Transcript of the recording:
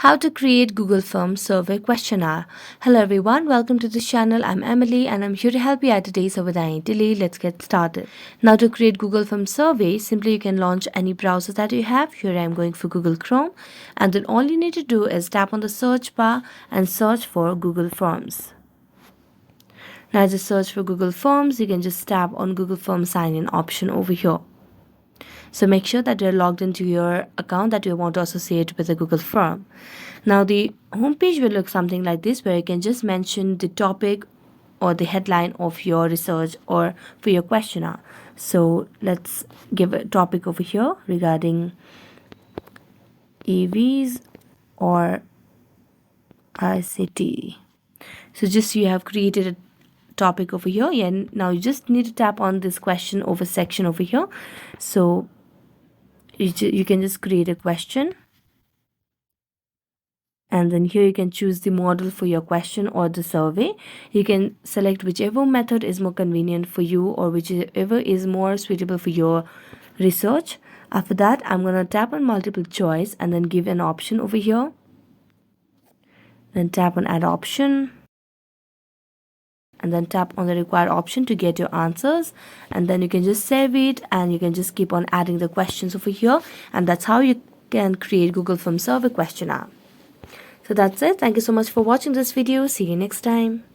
How to create Google Form survey questionnaire. Hello everyone, welcome to this channel. I'm Emily and I'm here to help you out today. So without any delay, let's get started. Now to create Google Form survey, simply you can launch any browser that you have. Here I'm going for Google Chrome, and then all you need to do is tap on the search bar and search for Google Forms. Now as you search for Google Forms, you can just tap on Google Form sign in option over here. So make sure that you're logged into your account that you want to associate with the Google Form. Now the homepage will look something like this, where you can just mention the topic or the headline of your research or for your questionnaire. So let's give a topic over here regarding EVs or ICT. So just you have created a topic over here, and now you just need to tap on this question over section over here. So you can just create a question, and then here you can choose the model for your question or the survey. You can select whichever method is more convenient for you or whichever is more suitable for your research. After that, I'm going to tap on multiple choice and then give an option over here. Then tap on add option, and then tap on the required option to get your answers, and then you can just save it and you can just keep on adding the questions over here, and that's how you can create Google Form survey questionnaire. So that's it. Thank you so much for watching this video. See you next time.